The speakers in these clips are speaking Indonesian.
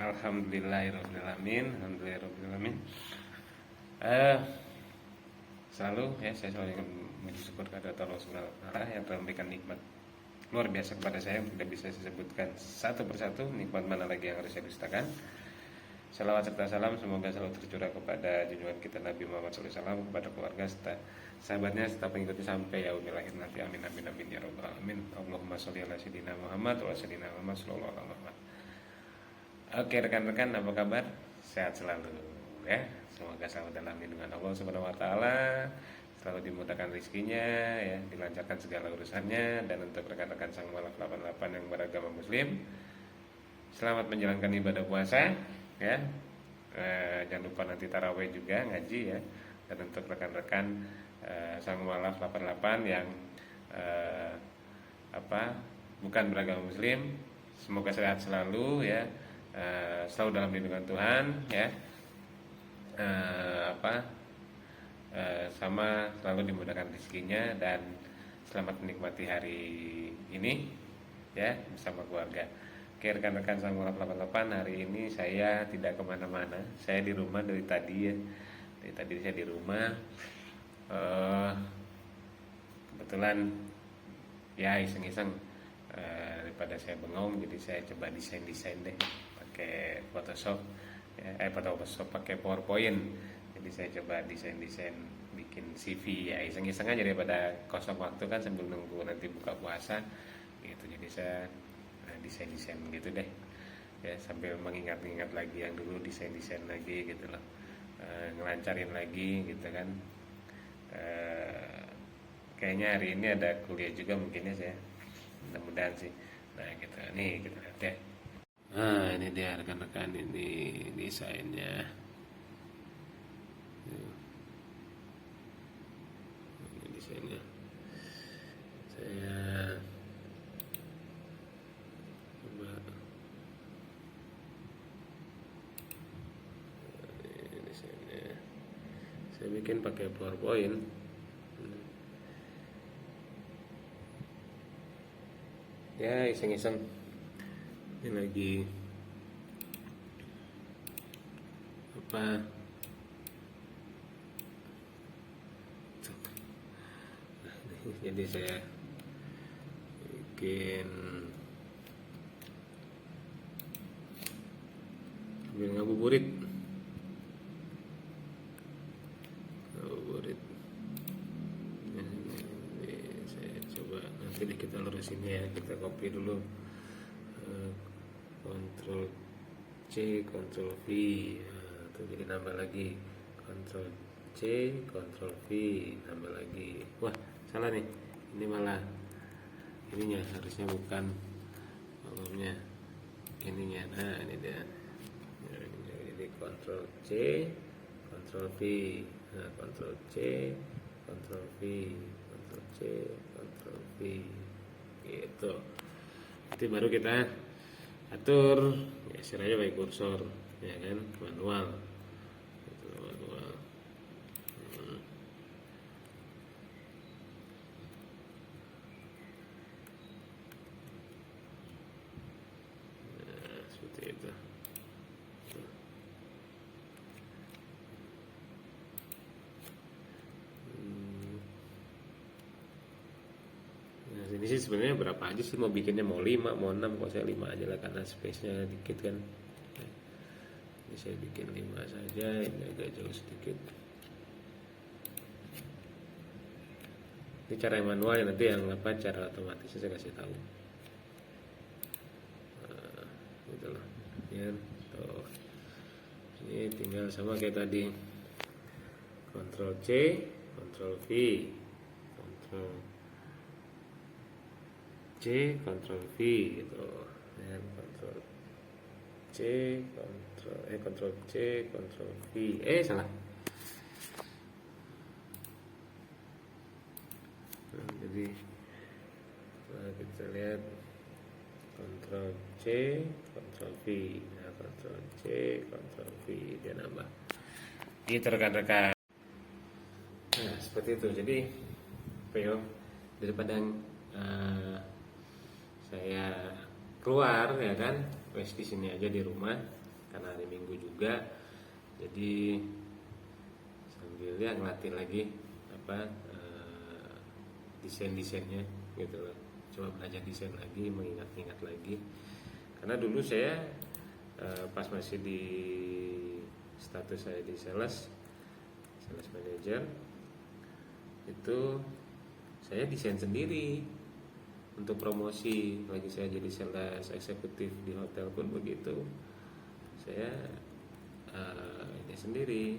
Alhamdulillahirobbilalamin. Selalu ya saya selalu ingin memuji syukur kepada Allah Subhanahu wa taala yang telah memberikan nikmat luar biasa kepada saya. Tidak bisa saya sebutkan satu persatu nikmat mana lagi yang harus saya dustakan. Salawat serta salam semoga selalu tercurah kepada junjungan kita Nabi Muhammad SAW, kepada keluarga serta sahabatnya serta pengikutnya sampai yaumil akhir nanti. Amin amin amin ya rabbal alamin. Allahumma sholli ala sayyidina Muhammad wa sayyidina Muhammad sallallahu alaihi wasallam. Oke rekan-rekan, apa kabar? Sehat selalu ya. Semoga selalu dalam lindungan Allah Subhanahu wa taala, selalu dimudahkan rezekinya ya, dilancarkan segala urusannya. Dan untuk rekan-rekan Sang Malaf 88 yang beragama muslim, selamat menjalankan ibadah puasa ya. Jangan lupa nanti tarawih juga, ngaji ya. Dan untuk rekan-rekan Sang Malaf 88 yang bukan beragama muslim, semoga sehat selalu ya. Selalu dalam lindungan Tuhan ya. Sama selalu dimudahkan rezekinya dan selamat menikmati hari ini ya bersama keluarga. Oke rekan-rekan Sang Malaf 88, hari ini saya tidak kemana-mana. Saya di rumah dari tadi ya. Dari tadi saya di rumah. Kebetulan ya iseng-iseng, daripada saya bengong, jadi saya coba desain deh pakai Photoshop ya, pakai PowerPoint. Jadi saya coba desain bikin CV ya, iseng-iseng aja daripada kosong waktu kan sambil nunggu nanti buka puasa gitu. Jadi saya desain gitu deh ya, sambil mengingat-ingat lagi yang dulu desain lagi gitu loh. Ngelancarin lagi gitu kan. Kayaknya hari ini ada kuliah juga mungkin ya saya, mudah-mudahan sih. Nah gitu, nih kita lihat ya. Nah ini dia rekan-rekan, ini desainnya. Ini desainnya. Saya coba. Ini desainnya. Saya bikin pakai PowerPoint. Ya iseng-iseng. Ini lagi jadi saya bikin sambil ngabuburit. Saya coba nanti kita lurusin ya, kita copy dulu. Ctrl C, Ctrl V, tuh jadi nambah lagi. Ctrl C, Ctrl V, nambah lagi. Wah, salah nih. Ini malah ininya, harusnya bukan kolomnya, ininya. Nah, ini dia. Jadi Ctrl C, Ctrl V, nah, Ctrl C, Ctrl V, Ctrl C, Ctrl V, gitu. Nanti baru kita atur ya, istilahnya pakai kursor ya kan, manual gitu, manual. Nah, seperti itu. Nah, ini sih sebenarnya berapa aja sih mau bikinnya, mau 5, mau 6, kalau saya 5 aja lah karena space-nya dikit kan. Ini saya bikin 5 saja, ini agak jauh sedikit. Ini cara yang manual ya, nanti yang cara otomatis saya kasih tahu. Nah, gitu loh. Ya, tuh. Ini tinggal sama kayak tadi. Ctrl C, Ctrl V, Ctrl C, Ctrl V gitu. Dan Ctrl C, Ctrl C, Ctrl V. Salah. Nah, jadi kita lihat Ctrl C, Ctrl V. Nah, Ctrl C, Ctrl V, dia nambah. Gitu rekan-rekan. Nah, seperti itu. Jadi, daripada saya keluar ya kan, wes di sini aja di rumah karena hari Minggu juga, jadi sambil ya ngelatih lagi desainnya gitu loh. Coba belajar desain lagi, mengingat-ingat lagi, karena dulu saya pas masih di status saya di sales manager itu saya desain sendiri untuk promosi. Lagi saya jadi sales eksekutif di hotel pun begitu, saya ini sendiri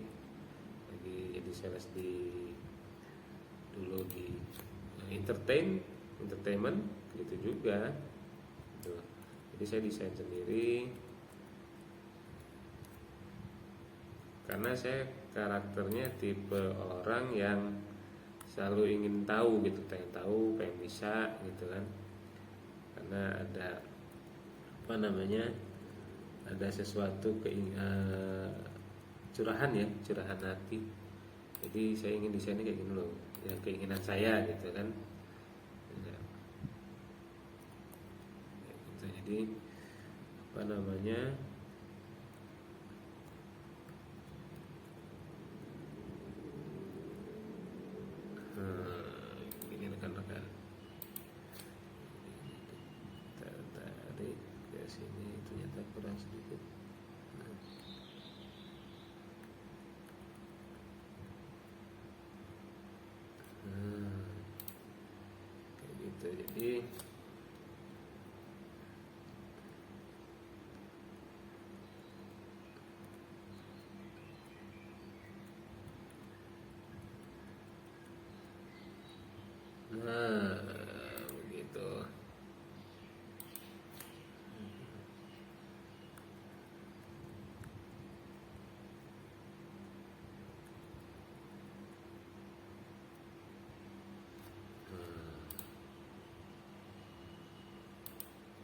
lagi jadi sales dulu di entertainment gitu juga gitu. Jadi saya desain sendiri karena saya karakternya tipe orang yang selalu ingin tahu gitu, pengen bisa gitu kan, karena ada ada sesuatu curahan hati. Jadi saya ingin desainnya kayak gini loh, ya keinginan saya gitu kan ya, gitu. Jadi ini rekan-rekan tarik ke sini, ternyata kurang sedikit. Kayak gitu. Jadi begitu.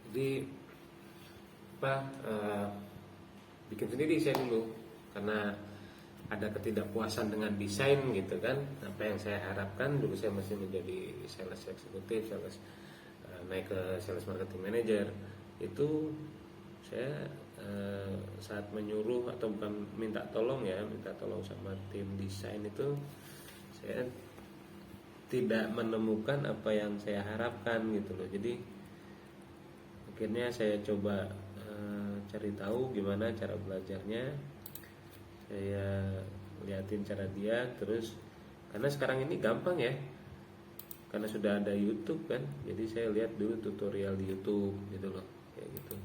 Jadi bikin sendiri saya dulu karena ada ketidakpuasan dengan desain gitu kan. Apa yang saya harapkan dulu, saya masih menjadi sales eksekutif, naik ke sales marketing manager, itu saya saat menyuruh atau bukan minta tolong sama tim desain itu, saya tidak menemukan apa yang saya harapkan gitu loh. Jadi akhirnya saya coba cari tahu gimana cara belajarnya, saya liatin cara dia, terus karena sekarang ini gampang ya, karena sudah ada YouTube kan, jadi saya lihat dulu tutorial di YouTube gitu loh, kayak gitu.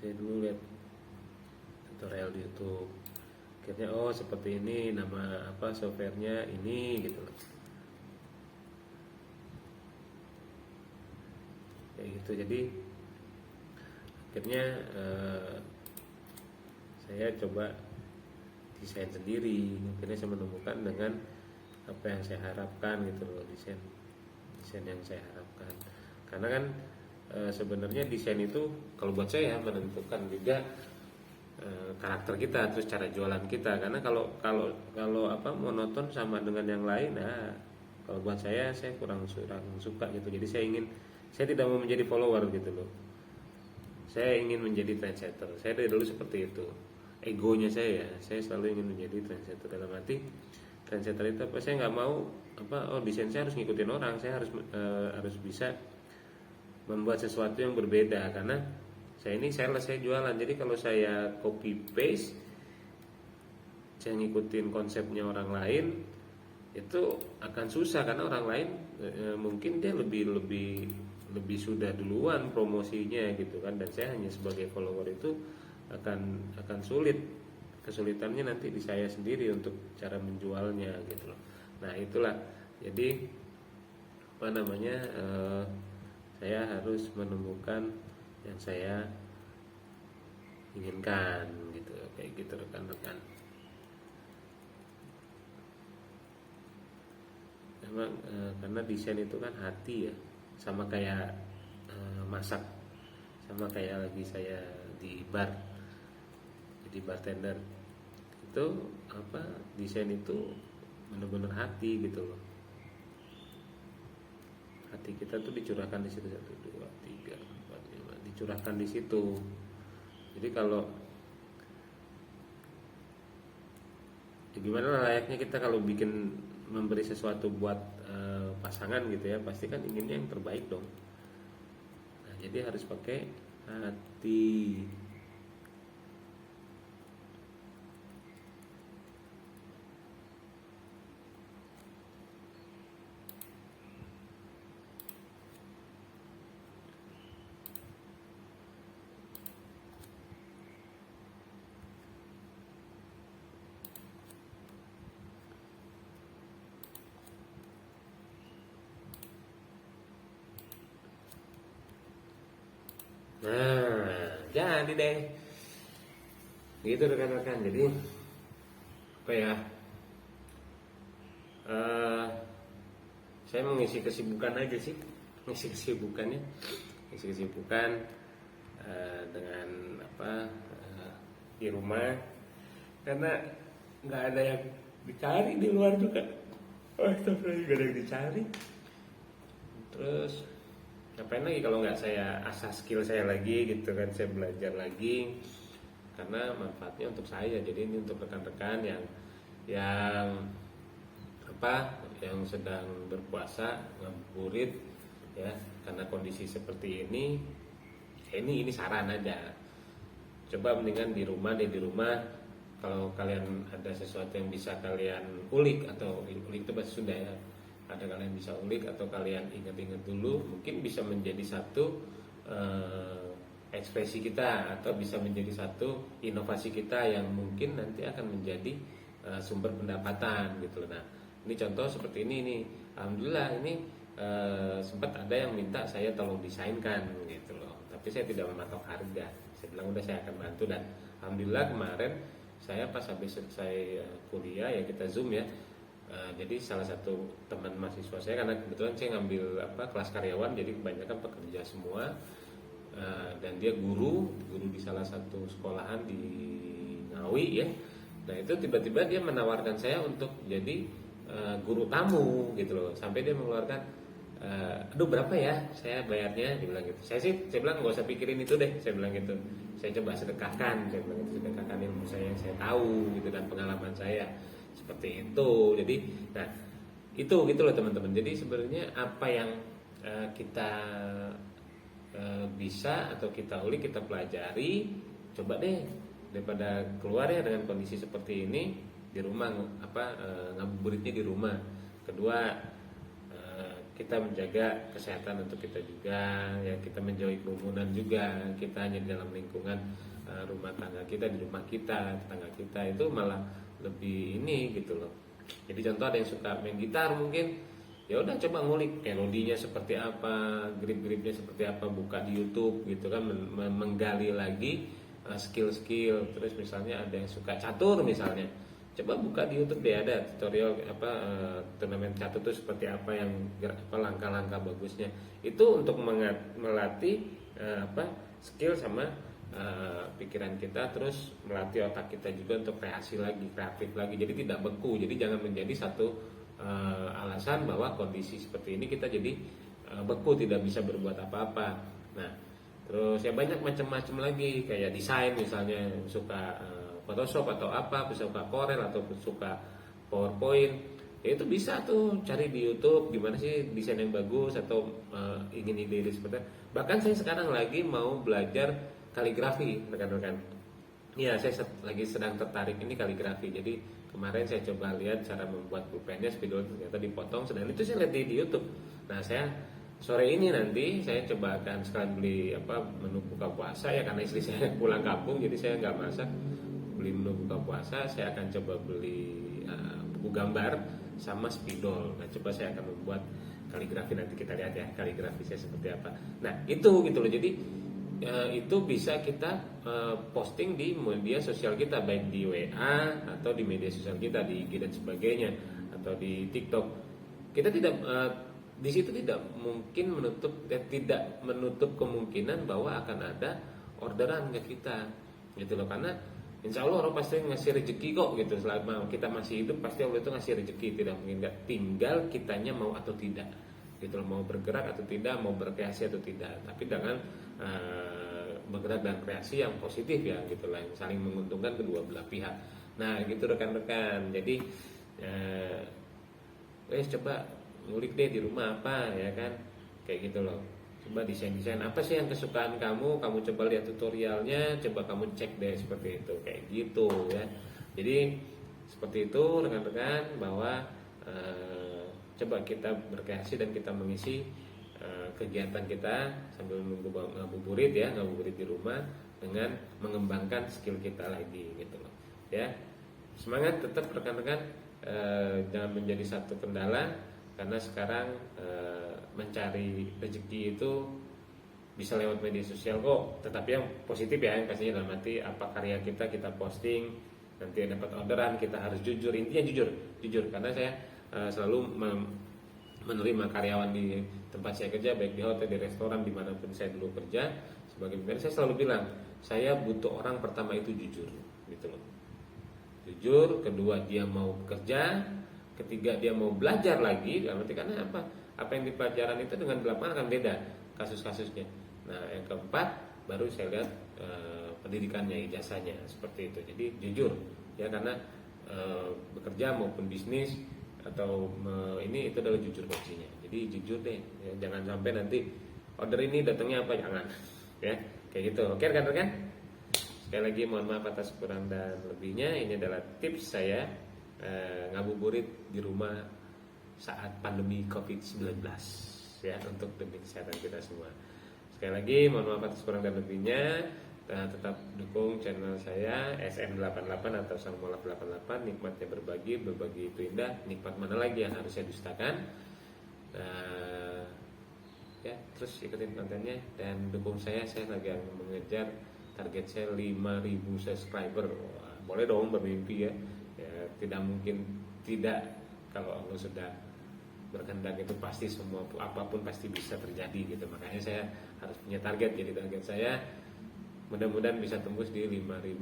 Saya dulu lihat tutorial di YouTube, akhirnya seperti ini, nama softwarenya ini gitu loh, kayak gitu. Jadi akhirnya saya coba desain sendiri, akhirnya saya menemukan dengan apa yang saya harapkan gitu loh, desain yang saya harapkan. Karena kan sebenarnya desain itu kalau buat saya menentukan juga karakter kita, terus cara jualan kita. Karena kalau monoton sama dengan yang lain, kalau buat saya kurang suka gitu. Jadi saya tidak mau menjadi follower gitu loh. Saya ingin menjadi trendsetter. Saya dari dulu seperti itu. Egonya saya selalu ingin menjadi trendsetter. Dalam arti trendsetter itu apa? Saya nggak mau desain saya harus ngikutin orang. Saya harus bisa membuat sesuatu yang berbeda. Karena saya ini saya jualan. Jadi kalau saya copy paste, saya ngikutin konsepnya orang lain, itu akan susah karena orang lain mungkin dia lebih sudah duluan promosinya gitu kan, dan saya hanya sebagai follower itu akan sulit. Kesulitannya nanti di saya sendiri untuk cara menjualnya gitu loh. Nah itulah, jadi saya harus menemukan yang saya inginkan gitu, kayak gitu rekan-rekan. Memang karena desain itu kan hati ya, sama kayak masak, sama kayak lagi saya di bar jadi bartender, itu desain itu benar-benar hati gitu loh. Hati kita tuh dicurahkan di situ, 1, 2, 3, 4, 5, dicurahkan di situ. Jadi kalau gimana layaknya kita kalau bikin memberi sesuatu buat pasangan gitu ya, pasti kan inginnya yang terbaik dong. Nah, jadi harus pakai hati. Nah, jadi deh. Gitu rekan-rekan. Jadi apa ya? eh saya mengisi kesibukan aja sih, mengisi kesibukannya, mengisi kesibukan dengan apa di rumah, karena nggak ada yang dicari di luar juga. Oh, nggak ada yang dicari. Terus ngapain lagi kalau nggak saya asah skill saya lagi gitu kan, saya belajar lagi, karena manfaatnya untuk saya. Jadi ini untuk rekan-rekan yang apa, yang sedang berpuasa ngabuburit ya, karena kondisi seperti ini. Ini saran aja, coba mendingan di rumah deh, di rumah. Kalau kalian ada sesuatu yang bisa kalian ulik, atau ulik itu bahasa Sunda ya, ada kalian bisa ulik atau kalian ingat-ingat dulu, mungkin bisa menjadi satu ekspresi kita, atau bisa menjadi satu inovasi kita yang mungkin nanti akan menjadi sumber pendapatan gitu. Nah, ini contoh seperti ini nih. Alhamdulillah ini sempat ada yang minta saya tolong desainkan gitu loh, tapi saya tidak mematok harga. Saya bilang udah, saya akan bantu. Dan alhamdulillah kemarin saya pas habis selesai kuliah ya, kita Zoom ya. Jadi salah satu teman mahasiswa saya, karena kebetulan saya ngambil kelas karyawan, jadi kebanyakan pekerja semua, dan dia guru di salah satu sekolahan di Ngawi ya. Nah itu tiba-tiba dia menawarkan saya untuk jadi guru tamu gitu loh, sampai dia mengeluarkan aduh berapa ya saya bayarnya, dia bilang gitu. Saya bilang nggak usah pikirin itu deh, saya bilang gitu. Saya coba sedekahkan, saya bilang gitu, sedekahkan ilmu saya yang saya tahu gitu, dan pengalaman saya seperti itu. Jadi nah itu gitu loh teman-teman. Jadi sebenarnya apa yang kita bisa atau kita ulik, kita pelajari, coba deh, daripada keluar ya dengan kondisi seperti ini, di rumah ngabuburitnya di rumah. Kedua, kita menjaga kesehatan untuk kita juga ya, kita menjauhi kerumunan juga. Kita hanya di dalam lingkungan rumah tangga kita, di rumah kita, tetangga kita, itu malah lebih ini gitu loh. Jadi contoh ada yang suka main gitar, mungkin ya udah coba ngulik melodinya seperti apa, grip-gripnya seperti apa, buka di YouTube gitu kan, menggali lagi skill-skill. Terus misalnya ada yang suka catur misalnya, coba buka di YouTube deh, ada tutorial turnamen catur itu seperti apa, yang langkah-langkah bagusnya. Itu untuk melatih skill sama pikiran kita, terus melatih otak kita juga untuk kreasi lagi, kreatif lagi. Jadi tidak beku. Jadi jangan menjadi satu alasan bahwa kondisi seperti ini kita jadi beku, tidak bisa berbuat apa-apa. Nah, terus ya banyak macam-macam lagi, kayak desain misalnya, suka Photoshop atau apa, suka Corel atau suka PowerPoint, ya itu bisa tuh cari di YouTube gimana sih desain yang bagus, atau ingin ide-ide seperti itu. Bahkan saya sekarang lagi mau belajar kaligrafi, rekan-rekan. Iya, saya lagi sedang tertarik ini kaligrafi. Jadi kemarin saya coba lihat cara membuat pulpennya, spidol ternyata dipotong, sedang itu saya lihat di YouTube. Nah, saya sore ini nanti saya coba akan sekalian beli menu buka puasa ya, karena istri saya pulang kampung, jadi saya nggak masak. Beli menu buka puasa, saya akan coba beli buku gambar sama spidol. Nah, coba saya akan membuat kaligrafi, nanti kita lihat ya kaligrafi saya seperti apa. Nah, itu gitu loh. Jadi itu bisa kita posting di media sosial kita, baik di WA atau di media sosial kita, di IG dan sebagainya, atau di TikTok. Kita tidak di situ tidak menutup kemungkinan bahwa akan ada orderan ke kita gitu loh, karena insya Allah Allah pasti ngasih rezeki kok gitu. Selama kita masih hidup pasti Allah itu ngasih rezeki, tidak mungkin enggak. Tinggal kitanya mau atau tidak gitu loh, mau bergerak atau tidak, mau berkreasi atau tidak. Tapi dengan bergerak dan kreasi yang positif ya gitu lah, yang saling menguntungkan kedua belah pihak. Nah gitu rekan-rekan. Jadi coba ngulik deh di rumah apa ya kan, kayak gitu loh. Coba desain-desain apa sih yang kesukaan kamu coba lihat tutorialnya, coba kamu cek deh seperti itu, kayak gitu ya. Jadi seperti itu rekan-rekan, bahwa coba kita berkreasi dan kita mengisi kegiatan kita sambil ngabuburit di rumah dengan mengembangkan skill kita lagi gitu loh ya. Semangat tetap rekan-rekan, jangan menjadi satu kendala, karena sekarang mencari rezeki itu bisa lewat media sosial kok, tetapi yang positif ya, yang pastinya dalam arti apa karya kita posting, nanti dapat orderan, kita harus jujur, intinya jujur karena saya selalu menerima karyawan di tempat saya kerja, baik di hotel, di restoran, dimanapun saya dulu kerja sebagai pemimpin. Saya selalu bilang, saya butuh orang pertama itu jujur gitu loh. Jujur, kedua dia mau bekerja, ketiga dia mau belajar lagi. Berarti karena apa yang di pelajaran itu dengan di lapangan akan beda kasus-kasusnya. Nah yang keempat baru saya lihat pendidikannya, ijazahnya seperti itu. Jadi jujur ya, karena bekerja maupun bisnis atau ini itu adalah jujur kuncinya. Jadi jujur deh ya, jangan sampai nanti order ini datangnya apa, jangan ya, kayak gitu. Oke rekan-rekan, sekali lagi mohon maaf atas kurang dan lebihnya. Ini adalah tips saya ngabuburit di rumah saat pandemi COVID-19 ya, untuk demi kesehatan kita semua. Sekali lagi mohon maaf atas kurang dan lebihnya. Tetap dukung channel saya SM88 atau Sangmola 88. Nikmatnya berbagi itu indah. Nikmat mana lagi yang harus saya dustakan? Ya, terus ikutin kontennya dan dukung saya lagi mengejar target saya 5.000 subscriber. Wah, boleh dong bermimpi ya. Ya, tidak mungkin tidak, kalau Allah sudah berkehendak itu pasti semua apapun pasti bisa terjadi gitu. Makanya saya harus punya target. Jadi target saya mudah-mudahan bisa tembus di 5.000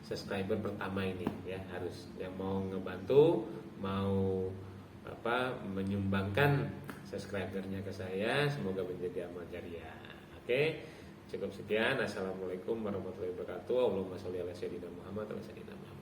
subscriber pertama ini ya. Harus yang mau ngebantu, mau menyumbangkan subscribernya ke saya, semoga menjadi amal jariah. Oke, cukup sekian. Assalamualaikum warahmatullahi wabarakatuh. Allahumma sholli ala sayyidina Muhammad wa sallam.